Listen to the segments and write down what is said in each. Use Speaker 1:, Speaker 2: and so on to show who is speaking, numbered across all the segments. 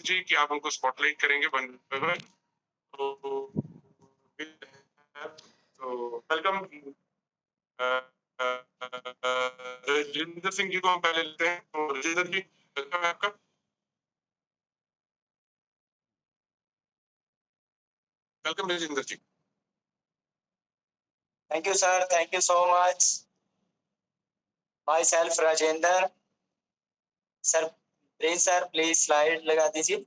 Speaker 1: जी कि आप उनको स्पॉटलाइट करेंगे वन बाय वन। तो वेलकम राजेंद्र सिंह जी को हम पहले लेते हैं। तो राजेंद्र जी वेलकम है आपका। Welcome Rajendra ji.
Speaker 2: Thank you, sir. Thank you so much. Myself, Rajendra. Sir, please, sir, please slide लगा दीजिए।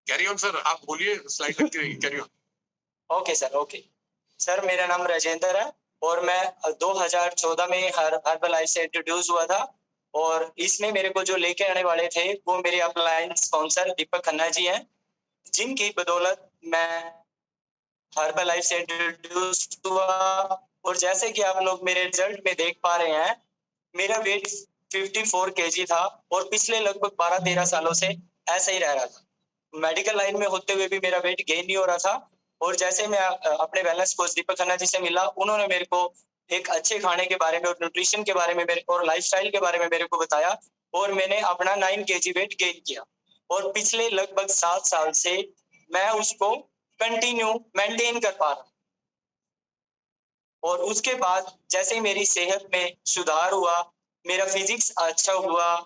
Speaker 1: कैरी ऑन सर, आप बोलिए, स्लाइड लगती रहेगी, carry on.
Speaker 2: Okay sir, okay sir, मेरा नाम राजेंद्र है और मैं 2014 में हर्बलाइफ से इंट्रोड्यूस हुआ था और इसमें मेरे को जो लेके आने वाले थे वो मेरे अपलाइन स्पॉन्सर दीपक खन्ना जी हैं, जिनकी बदौलत मैं हर्बलाइफ से इंट्रोड्यूस हुआ। और जैसे कि आप लोग मेरे रिजल्ट में देख पा रहे हैं, मेरा वेट 54 केजी था और पिछले लगभग 12-13 सालों से ऐसे ही रह रहा था। मेडिकल लाइन में होते हुए भी मेरा वेट गेन नहीं हो रहा था। और जैसे मैं अपने वेलनेस कोच दीपक खन्ना जी से मिला, उन्होंने मेरे को एक अच्छे खाने के बारे में और न्यूट्रिशन के बारे में और लाइफस्टाइल के बारे में मेरे को बताया और मैंने अपना 9 केजी वेट गेन किया और पिछले लगभग 7 साल से मैं उसको कंटिन्यू मेंटेन कर पा रहा हूँ। और उसके बाद जैसे ही मेरी सेहत में सुधार हुआ, मेरा फिजिक्स अच्छा हुआ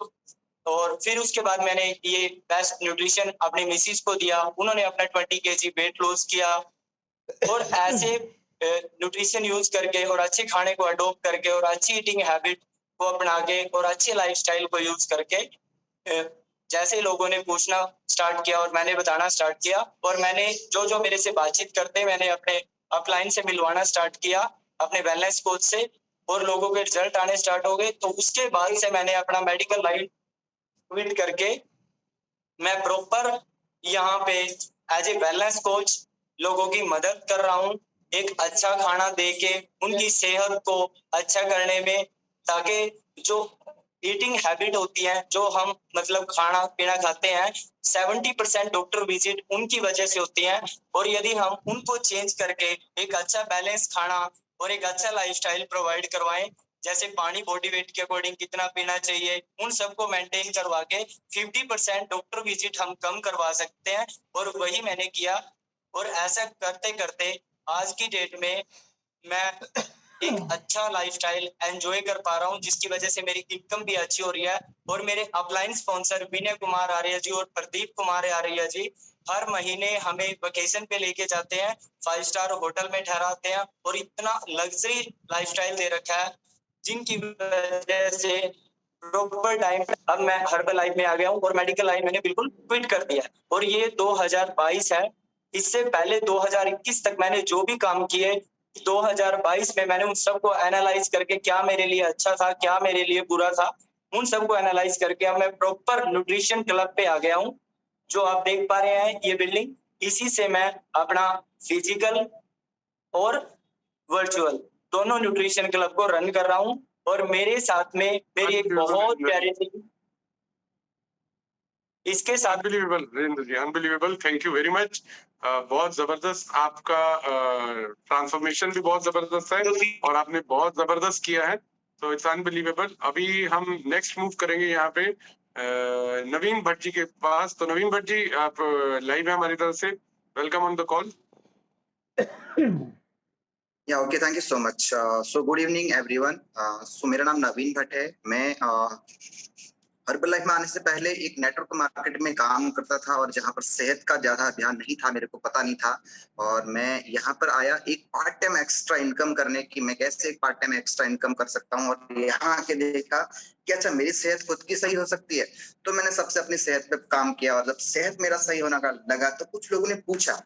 Speaker 2: और फिर उसके बाद मैंने ये बेस्ट न्यूट्रिशन अपने मिसिस को दिया, उन्होंने अपना 20 केजी वेट लॉस किया और ऐसे न्यूट्रिशन यूज करके और अच्छे खाने को अडॉप्ट करके और अच्छी ईटिंग हैबिट को अपना के और अच्छे लाइफस्टाइल को यूज करके जैसे लोगों ने पूछना स्टार्ट किया और मैंने बताना स्टार्ट किया और मैंने जो जो मेरे से बातचीत करते मैंने अपने अपलाइन से मिलवाना स्टार्ट किया अपने वेलनेस कोच से और लोगों के रिजल्ट आने स्टार्ट हो गए। तो उसके बाद से मैंने अपना मेडिकल लाइन क्विट करके मैं प्रॉपर यहाँ पे एज ए वेलनेस कोच लोगों की मदद कर रहा हूँ, एक अच्छा खाना देके उनकी सेहत को अच्छा करने में, ताकि जो ईटिंग हैबिट होती है, जो हम मतलब खाना पीना खाते हैं, 70% डॉक्टर विजिट उनकी वजह से होती है। और यदि हम उनको चेंज करके एक अच्छा बैलेंस खाना और एक अच्छा लाइफस्टाइल प्रोवाइड करवाएं, जैसे पानी बॉडी वेट के अकॉर्डिंग कितना पीना चाहिए, उन सबको मेंटेन करवा के 50% डॉक्टर विजिट हम कम करवा सकते हैं। और वही मैंने किया और ऐसा करते करते आज की डेट में मैं एक अच्छा लाइफस्टाइल एंजॉय कर पा रहा हूँ, जिसकी वजह से मेरी इनकम भी अच्छी हो रही है। और मेरे अपलाइन स्पॉन्सर विनय कुमार आर्य जी और प्रदीप कुमार आर्य जी हर महीने हमें वेकेशन पे लेके जाते हैं, 5 स्टार होटल में ठहराते हैं और इतना लग्जरी लाइफस्टाइल दे रखा है, जिनकी वजह से प्रॉपर टाइम अब मैं हर्बल लाइफ में आ गया हूँ और मेडिकल लाइन मैंने बिल्कुल क्विट कर दिया। और ये 2022 है। इससे पहले 2021 तक मैंने जो भी काम किए, 2022 में मैंने उन सबको एनालाइज करके क्या मेरे लिए अच्छा था, क्या मेरे लिए बुरा था, उन सबको एनालाइज करके अब मैं प्रॉपर न्यूट्रिशन क्लब पे आ गया हूँ। जो आप देख पा रहे हैं ये बिल्डिंग, इसी से मैं अपना फिजिकल और वर्चुअल दोनों न्यूट्रिशन क्लब को रन कर रहा हूँ। और मेरे साथ में मेरी एक बहुत प्यारी टीम, इसके साथ
Speaker 1: unbelievable Rajendra ji, unbelievable, thank you very much. बहुत जबरदस्त आपका ट्रांसफॉर्मेशन भी बहुत जबरदस्त है और आपने बहुत जबरदस्त किया है, तो इट्स अनबिलीवेबल। अभी हम नेक्स्ट मूव करेंगे यहाँ पे नवीन भट्ट जी के पास। तो नवीन भट्ट जी, आप लाइव है हमारी तरफ से, वेलकम ऑन द कॉल।
Speaker 3: या okay, thank you so much. So good evening everyone. So मेरा नाम नवीन भट्ट है। मैं हर्बल लाइफ में आने से पहले एक नेटवर्क मार्केट में काम करता था और जहां पर सेहत का ज्यादा ध्यान नहीं था, मेरे को पता नहीं था। और मैं यहाँ पर आया एक पार्ट टाइम एक्स्ट्रा इनकम करने की, मैं कैसे एक पार्ट टाइम एक्स्ट्रा इनकम कर सकता हूँ। और यहाँ आके देखा कि अच्छा, मेरी सेहत खुद की सही हो सकती है। तो मैंने सबसे अपनी सेहत पे काम किया और जब सेहत मेरा सही होने का लगा तो कुछ लोगों ने पूछा,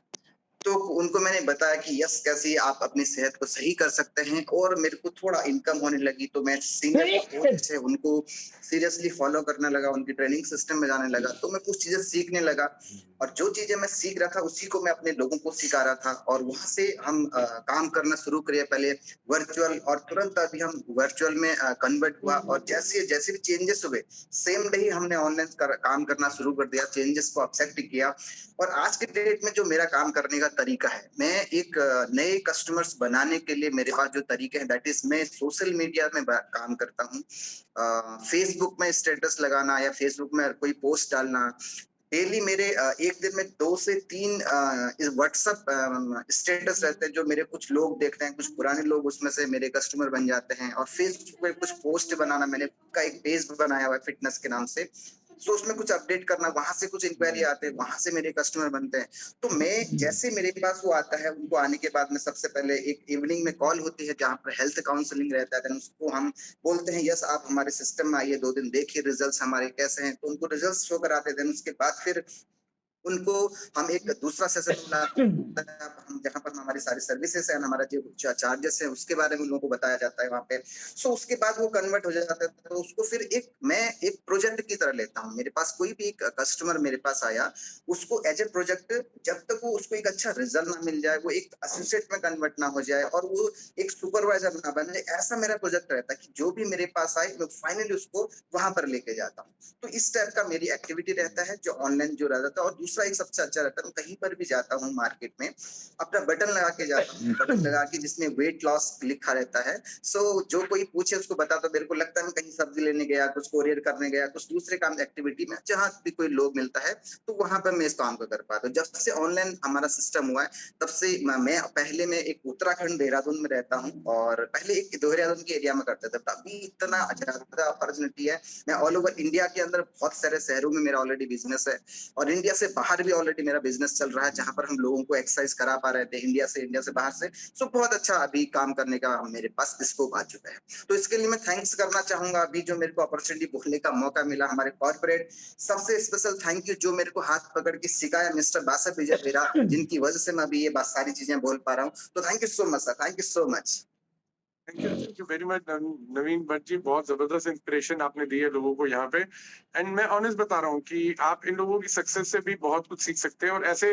Speaker 3: तो उनको मैंने बताया कि यस, कैसे आप अपनी सेहत को सही कर सकते हैं। और मेरे को थोड़ा इनकम होने लगी तो मैं सीनियर कोच है उनको सीरियसली फॉलो करने लगा, उनकी ट्रेनिंग सिस्टम में जाने लगा। तो मैं कुछ चीजें सीखने लगा और जो चीजें मैं सीख रहा था उसी को मैं अपने लोगों को सिखा रहा था। और वहां से हम काम करना शुरू किए, पहले वर्चुअल, और तुरंत अभी हम वर्चुअल में कन्वर्ट हुआ। और जैसे जैसे भी चेंजेस हुए, सेम डे ही हमने ऑनलाइन काम करना शुरू कर दिया, चेंजेस को एक्सेप्ट किया। और आज के डेट में जो मेरा काम करने का तरीका है। मैं एक नए कस्टमर्स बनाने के लिए मेरे पास जो तरीके हैं दैट इज मैं सोशल मीडिया में काम करता हूँ। फेसबुक में स्टेटस लगाना या फेसबुक में कोई पोस्ट डालना, डेली मेरे एक दिन में 2 से 3 इस व्हाट्सएप स्टेटस रहते हैं जो मेरे कुछ लोग देखते हैं, कुछ पुराने लोग उसमें से मेरे कस्टमर बन जाते हैं। और फेसबुक पे कुछ पोस्ट बनाना, मैंने का एक पेज बनाया हुआ है फिटनेस के नाम से, सो उसमें कुछ अपडेट करना, वहां से कुछ इंक्वायरी आते हैं, वहां से मेरे कस्टमर बनते हैं। तो मैं जैसे मेरे पास वो आता है, उनको आने के बाद में सबसे पहले एक इवनिंग में कॉल होती है जहाँ पर हेल्थ काउंसलिंग रहता है। देन उसको हम बोलते हैं यस आप हमारे सिस्टम में आइए, 2 दिन देखिए रिजल्ट्स हमारे कैसे हैं, तो उनको रिजल्ट्स शो कराते हैं। देन उसके बाद फिर उनको हम एक दूसरा सेशन बुलाते हैं, हम जहाँ पर हमारी सारी सर्विसेज है, हमारा जो चार्जेस है उसके बारे में लोगों को बताया जाता है वहाँ पे। सो उसके बाद वो कन्वर्ट हो जाता है, तो उसको फिर मैं एक प्रोजेक्ट की तरह लेता हूँ। मेरे पास कोई भी एक कस्टमर मेरे पास आया, उसको एज ए प्रोजेक्ट, जब तक वो उसको एक अच्छा रिजल्ट ना मिल जाए, वो एक एसोसिएट में कन्वर्ट ना हो जाए और वो एक सुपरवाइजर ना बन जाए, ऐसा मेरा प्रोजेक्ट रहता है कि जो भी मेरे पास आए मैं फाइनली उसको वहां पर लेके जाता हूँ। तो इस टाइप का मेरी एक्टिविटी रहता है जो ऑनलाइन जो रहता है। और दूसरा एक सबसे अच्छा रहता है, मैं कहीं पर भी जाता हूँ मार्केट में, अपना बटन लगा के जाता हूँ, बटन लगा के जिसमें वेट लॉस लिखा रहता है। सो जो कोई पूछे उसको बता दो। मेरे को लगता है मैं कहीं सब्जी लेने गया, कुछ कोरियर करने गया, कुछ दूसरे काम एक्टिविटी में जहाँ भी कोई लोग मिलता है, तो वहां पर मैं इस काम को कर पाता हूँ। जब से ऑनलाइन हमारा सिस्टम हुआ है, तब से मैं पहले मैं एक उत्तराखंड देहरादून में रहता हूँ, और पहले एक देहरादून के एरिया में करता था। अभी इतना ज्यादा अपॉर्चुनिटी है, मैं ऑल ओवर इंडिया के अंदर बहुत सारे शहरों में मेरा ऑलरेडी बिजनेस है, और इंडिया से बाहर भी ऑलरेडी मेरा बिजनेस चल रहा है, जहां पर हम लोगों को एक्सरसाइज करा पा रहे थे इंडिया से बाहर से। सो बहुत अच्छा अभी काम करने का मेरे पास स्कोप आ चुका है। तो इसके लिए मैं थैंक्स करना चाहूंगा अभी जो मेरे को अपॉर्चुनिटी बोलने का मौका मिला, हमारे कॉर्पोरेट। सबसे स्पेशल थैंक यू जो मेरे को हाथ पकड़ के सिखाया मिस्टर बासप विजय बेरा, जिनकी वजह से मैं अभी ये बात सारी चीजें बोल पा रहा हूँ। तो thank you so much sir, thank you so much.
Speaker 1: Thank you very much Naveen Bhatt ji, बहुत जबरदस्त इंस्पिरेशन आपने दी है लोगों को यहाँ पे। एंड मैं ऑनेस्ट बता रहा हूँ कि आप इन लोगों की सक्सेस से भी बहुत कुछ सीख सकते हैं, और ऐसे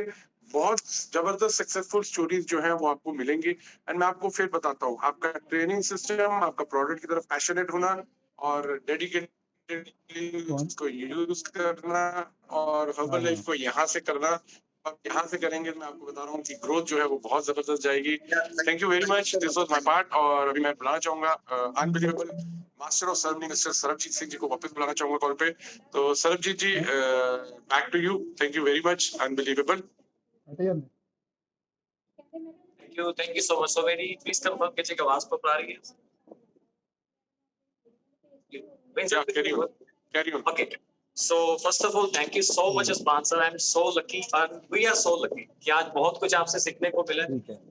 Speaker 1: बहुत जबरदस्त सक्सेसफुल स्टोरीज जो हैं वो आपको मिलेंगी। एंड मैं आपको फिर बताता हूँ, आपका ट्रेनिंग सिस्टम, आपका प्रोडक्ट की तरफ पैशनेट होना और डेडिकेटेडली उसको यूज करना और हर्बल लाइफ को यहाँ से करना, आप यहाँ से करेंगे तो मैं आपको बता रहा हूँ कि ग्रोथ जो है वो बहुत जबरदस्त जाएगी। Thank you very much, this was my part. और अभी मैं बुलाना चाहूंगा unbelievable master of serving mister Sarabjit Singh ji को वापस बुलाना चाहूंगा कॉल पे। तो Sarabjit ji, back to you. Thank you very much, unbelievable.
Speaker 2: Thank you so much. So मेरी प्लीज कंफर्म कीजिए कि आवाज प्रॉपर आ रही है।
Speaker 1: Carry on, carry on.
Speaker 2: Okay. So first of all, thank you so much, sponsor. I'm so lucky, and we are so lucky कि आज बहुत कुछ आपसे सीखने को मिला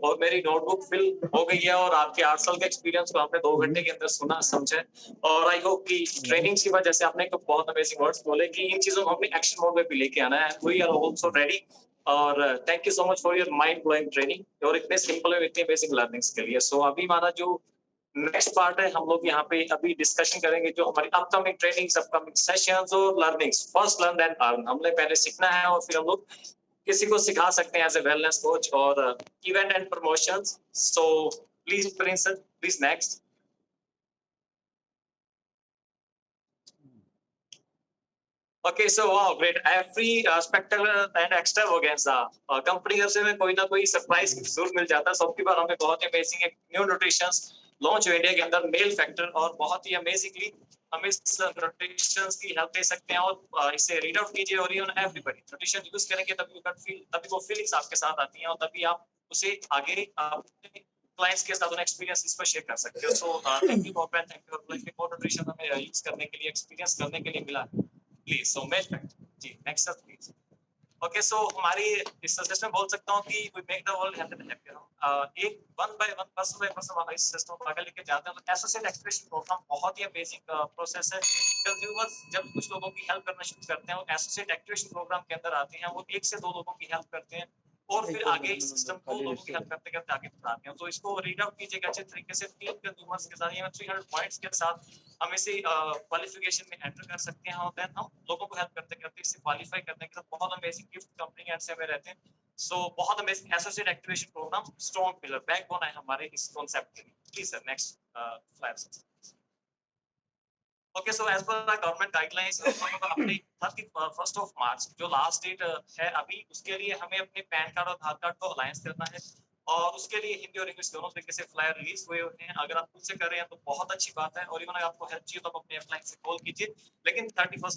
Speaker 2: और मेरी नोटबुक फिल हो गई है और आपके 8 साल के एक्सपीरियंस को आपने 2 घंटे के अंदर सुना समझा। और आई होप कि ट्रेनिंग की वजह से आपने बहुत अमेजिंग वर्ड्स बोले कि इन चीजों को अपने एक्शन मोड में भी लेके आना है। We are also ready. और thank you so much for your mind blowing training और इतने सिंपल और इतने बेसिक लर्निंग्स के लिए। सो अभी हमारा जो नेक्स्ट पार्ट है, हम लोग यहाँ पे अभी डिस्कशन करेंगे जो हमारी अपकमिंग ट्रेनिंग्स, अपकमिंग सेशंस और learnings. First learn then earn, हमने पहले सीखना है और फिर हम लोग किसी को सिखा सकते हैं एज ए वेलनेस कोच और event and promotions. So please Prince, please next. Okay, so wow, great. Every spectacular and extravaganza company से में कोई ना कोई सरप्राइज जरूर मिल जाता है। सबकी बार हमें बहुत ही अमेजिंग एक न्यू न्यूट्रिशंस लॉन्च हुई इंडिया के अंदर, मेल फैक्टर, और बहुत ही अमेजिंगली हम इस न्यूट्रिशंस की हेल्प दे सकते हैं। और इसे रीड आउट कीजिए और ऑन एवरीबॉडी न्यूट्रिशन यूज करेंगे तभी वो फील, तभी वो फीलिंग्स आपके साथ आती हैं और तभी आप उसे आगे अपने क्लाइंट्स के साथ एक्सपीरियंस इस पर शेयर कर सकते हो। So thank you corporate, thank you life में न्यूट्रिशन हमें यूज करने के लिए, एक्सपीरियंस करने के लिए मिला। Please so male factor ji, next up please. Okay, so हमारी इस सजेशन में बोल सकता हूँ कि we make the world health and happier. एक one by one, person by person हमारे इस सिस्टम को आगे लेके जाते हैं। तो एसोसिएट एक्सप्रेशन प्रोग्राम बहुत ही अमेजिंग प्रोसेस है। कंज्यूमर्स जब कुछ लोगों की हेल्प करना शुरू करते हैं, वो एसोसिएट एक्टिवेशन प्रोग्राम के अंदर आते हैं, वो 1 से 2 लोगों की हेल्प करते हैं और फिर आगे इस सिस्टम को लोगों की हेल्प करते करते आगे बढ़ाते हैं। तो इसको रीड आउट कीजिएगा अच्छे तरीके से। 3 कंज्यूमर्स के साथ, 300 पॉइंट्स के साथ हम इसे क्वालिफिकेशन में एंटर कर सकते हैं और देन हम लोगों को हेल्प करते करते इसे क्वालिफाई करने के साथ बहुत अमेजिंग गिफ्ट कंपनी एंड से में रहते हैं। सो बहुत amazing associate activation programme strong pillar backbone है हमारे इस कॉन्सेप्ट के लिए। Please sir next slide.
Speaker 4: Okay, so as per the government guidelines, अपनी 31st of March जो लास्ट डेट है अभी, उसके लिए हमें अपने पैन कार्ड और आधार कार्ड को अलायंस करना है, और उसके लिए हिंदी और इंग्लिश दोनों तरीके से फ्लायर रिलीज हुए हैं। अगर आप खुद से कर रहे हैं तो बहुत अच्छी बात है, और इवन अगर आपको हेल्प चाहिए तो आप अपने अप्लाई से कॉल कीजिए, लेकिन 31st